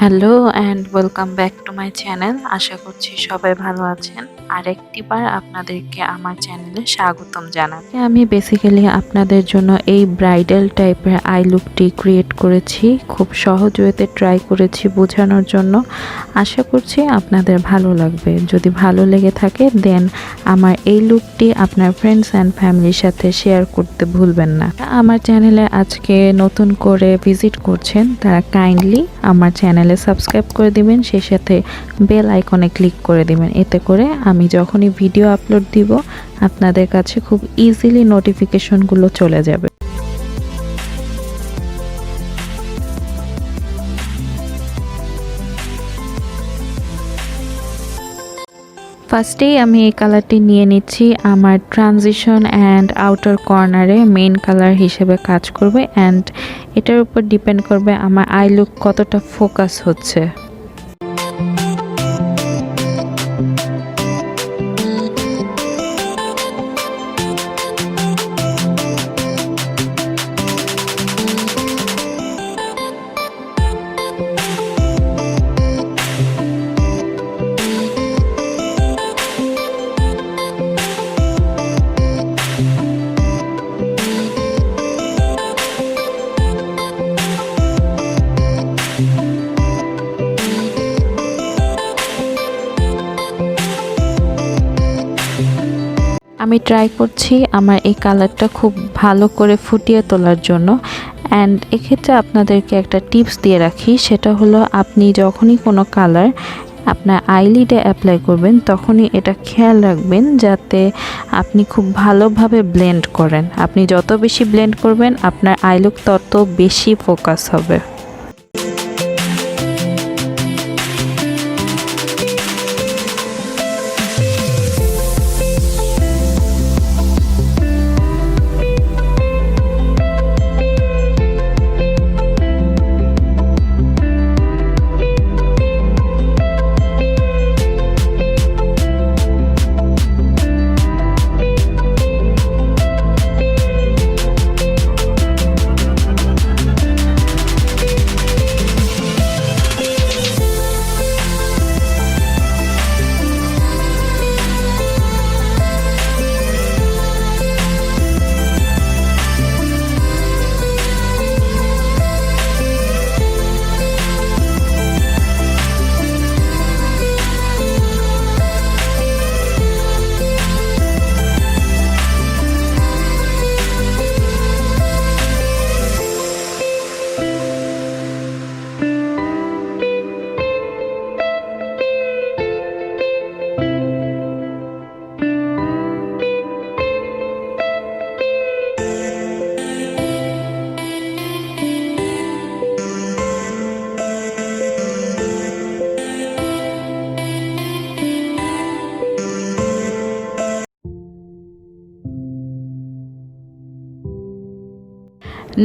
Hello and welcome back to my channel. আশা করছি সবাই ভালো আছেন। আরেকটিবার আপনাদেরকে আমার চ্যানেলে স্বাগতম জানাচ্ছি। আমি বেসিক্যালি আপনাদের জন্য এই ব্রাইডাল টাইপের আই লুকটি ক্রিয়েট করেছি, খুব সহজ ওয়েতে ট্রাই করেছি বোঝানোর জন্য। আশা করছি আপনাদের ভালো লাগবে। যদি ভালো লেগে থাকে দেন আমার এই লুকটি আপনার ফ্রেন্ডস অ্যান্ড ফ্যামিলির সাথে শেয়ার করতে ভুলবেন না। আমার চ্যানেলে আজকে নতুন করে ভিজিট করছেন তারা কাইন্ডলি আমার চ্যানেলে সাবস্ক্রাইব করে দিবেন, সেই সাথে বেল আইকনে ক্লিক করে দিবেন। এতে করে আমি যখনই ভিডিও আপলোড দিব আপনাদের কাছে খুব ইজিলি নোটিফিকেশনগুলো চলে যাবে। ফার্স্টেই আমি এই কালারটি নিয়ে নিচ্ছি, আমার ট্রানজিশন অ্যান্ড আউটার কর্নারে মেইন কালার হিসেবে কাজ করবে অ্যান্ড এটার উপর ডিপেন্ড করবে আমার আই লুক কতটা ফোকাস হচ্ছে। আমি ট্রাই করছি আমার এই কালারটা খুব ভালো করে ফুটিয়ে তোলার জন্য। অ্যান্ড এক্ষেত্রে আপনাদেরকে একটা টিপস দিয়ে রাখি, সেটা হলো আপনি যখনই কোনো কালার আপনার আইলিডে অ্যাপ্লাই করবেন তখনই এটা খেয়াল রাখবেন যাতে আপনি খুব ভালোভাবে ব্লেন্ড করেন। আপনি যত বেশি ব্লেন্ড করবেন আপনার আই লুক তত বেশি ফোকাস হবে।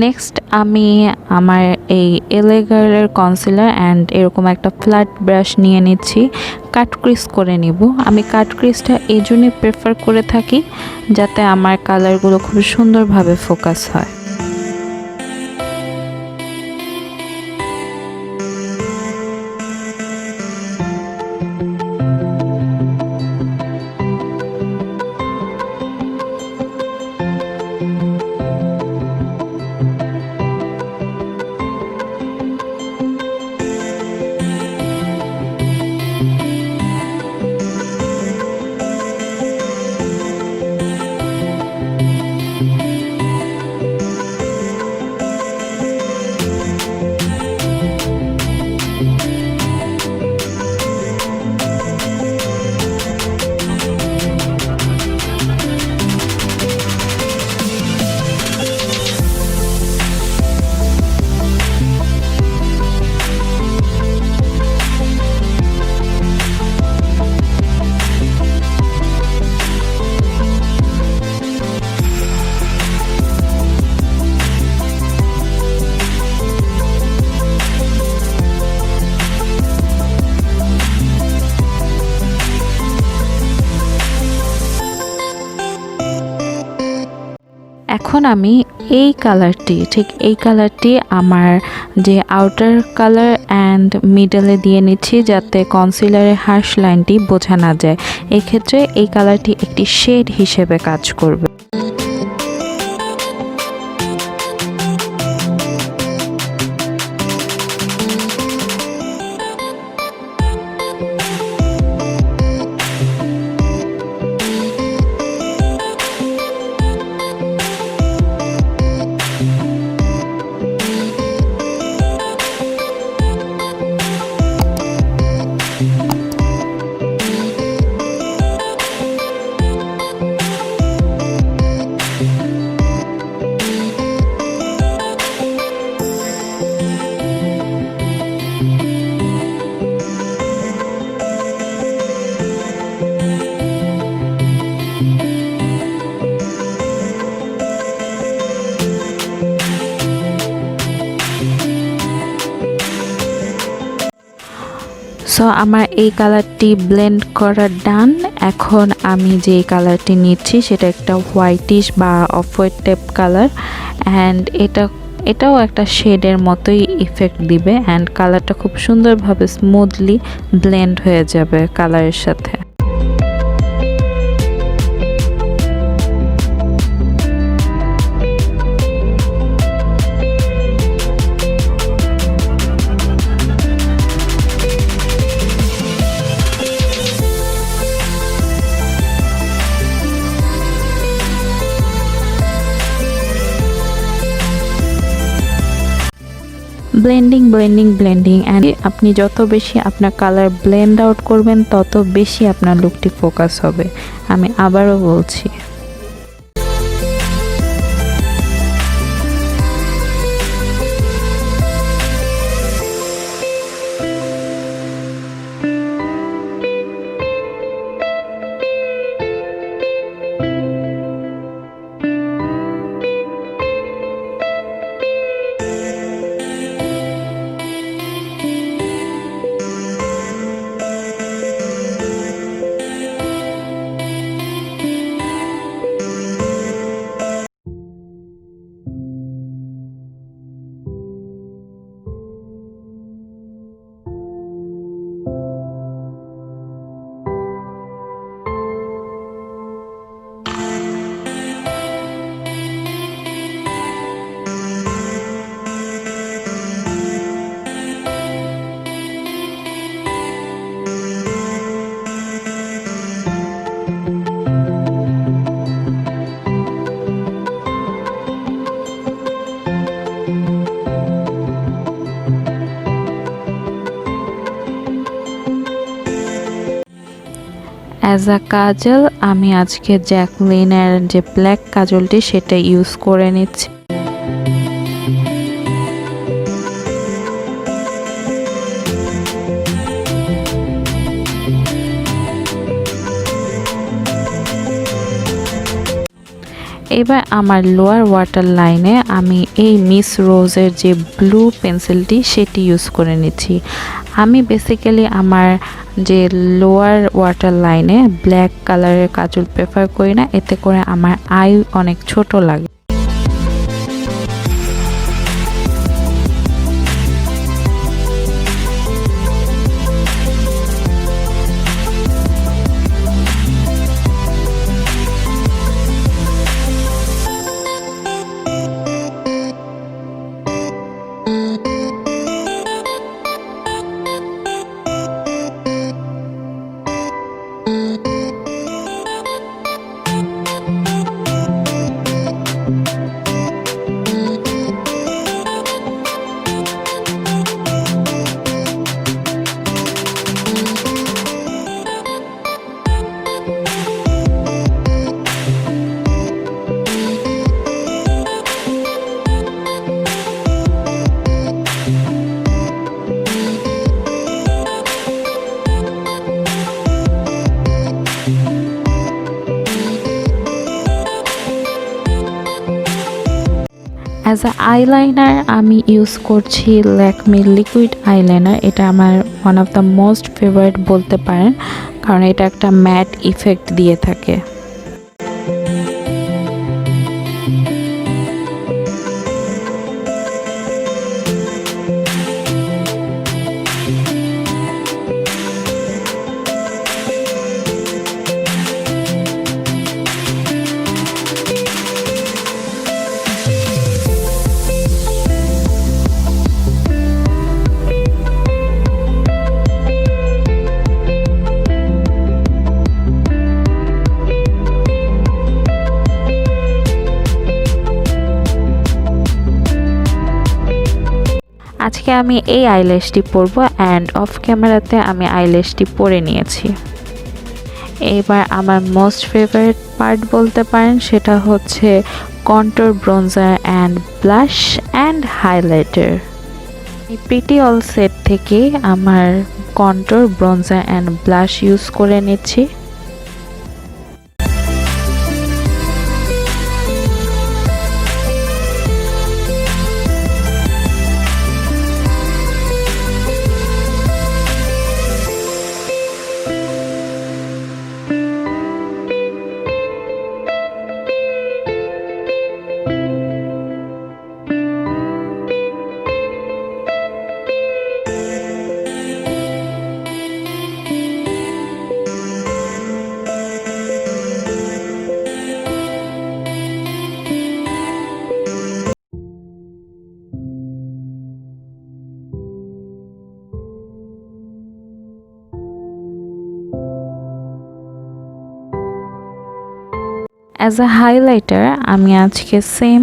নেক্সট আমি আমার এই এলএ গার্লের কনসিলার অ্যান্ড এরকম একটা ফ্ল্যাট ব্রাশ নিয়ে নিচ্ছি, কাট ক্রিজ করে নিব। আমি কাট ক্রিজটা এই জন্যই প্রেফার করে থাকি যাতে আমার কালারগুলো খুব সুন্দরভাবে ফোকাস হয়। এখন আমি এই কালারটি, ঠিক এই কালারটি আমার যে আউটার কালার অ্যান্ড মিডলে দিয়ে নিচ্ছি, যাতে কনসিলারের হার্শ লাইনটি বোঝা না যায়। এক্ষেত্রে এই কালারটি একটি শেড হিসেবে কাজ করবে। সো আমার এই কালারটি ব্লেন্ড করা ডান। এখন আমি যে কালারটি নিচ্ছি সেটা একটা হোয়াইটিশ বা off white type colour, and এটাও একটা শেডের মতোই ইফেক্ট দিবে, অ্যান্ড কালারটা খুব সুন্দরভাবে স্মুথলি ব্লেন্ড হয়ে যাবে কালারের সাথে। ব্লেন্ডিং ব্লেন্ডিং ব্লেন্ডিং, অ্যান্ড আপনি যত বেশি আপনার কালার ব্লেন্ড আউট করবেন তত বেশি আপনার লুকটি ফোকাস হবে। আমি আবারও বলছি। অ্যাজ আ কাজল আমি আজকে জ্যাকলিনের যে ব্ল্যাক কাজলটি সেটা ইউজ করে নিচ্ছি। এবার আমার লোয়ার ওয়াটার লাইনে আমি এই মিস রোজের যে ব্লু পেন্সিলটি সেটি ইউজ করে নিচ্ছি। আমি বেসিক্যালি আমার যে লোয়ার ওয়াটার লাইনে ব্ল্যাক কালারের কাজল প্রেফার করি না, এতে করে আমার আই অনেক ছোট লাগে। অ্যাজ আ আইলাইনার আমি ইউজ করছি ল্যাকমি লিকুইড আইলাইনার। এটা আমার one of the most favourite বলতে পারেন, কারণ এটা একটা ম্যাট ইফেক্ট দিয়ে থাকে। আজকে আমি এই আইল্যাশটি পরবো অ্যান্ড অফ ক্যামেরাতে আমি আইল্যাশটি পরে নিয়েছি। এবার আমার মোস্ট ফেভারিট পার্ট বলতে পারেন, সেটা হচ্ছে contour, bronzer and blush and highlighter. এই প্রিটি অল সেট থেকে আমার contour, bronzer and blush use করে নিচ্ছি। অ্যাজ আ হাইলাইটার আমি আজকে সেম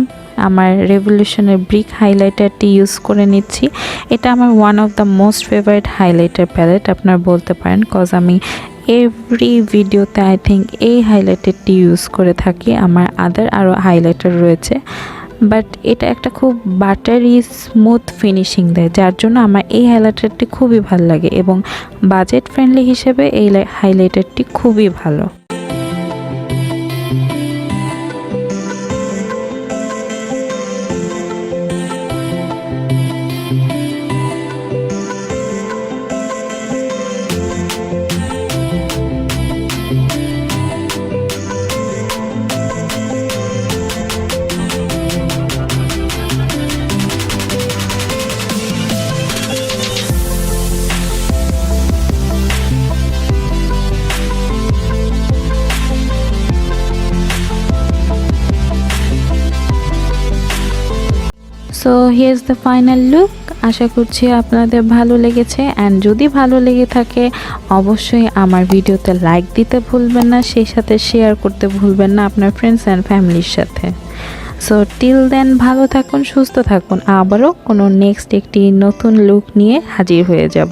আমার রেভলিউশনের ব্রিক হাইলাইটারটি ইউজ করে নিচ্ছি। এটা আমার one of the most favourite highlighter palette আপনারা বলতে পারেন, কজ আমি এভরি ভিডিওতে আই থিঙ্ক এই হাইলাইটারটি ইউজ করে থাকি। আমার আরও হাইলাইটার রয়েছে, বাট এটা একটা খুব বাটারি স্মুথ ফিনিশিং দেয়, যার জন্য আমার এই হাইলাইটারটি খুবই ভালো লাগে এবং বাজেট ফ্রেন্ডলি হিসেবে এই হাইলাইটারটি খুবই ভালো। So here's the final look. আশা করছি আপনাদের ভালো লেগেছে, অ্যান্ড যদি ভালো লেগে থাকে অবশ্যই আমার ভিডিওতে লাইক দিতে ভুলবেন না, সেই সাথে শেয়ার করতে ভুলবেন না আপনার ফ্রেন্ডস অ্যান্ড ফ্যামিলির সাথে। সো টিল দেন ভালো থাকুন, সুস্থ থাকুন, আবারও কোনো নেক্সট একটি নতুন লুক নিয়ে হাজির হয়ে যাব।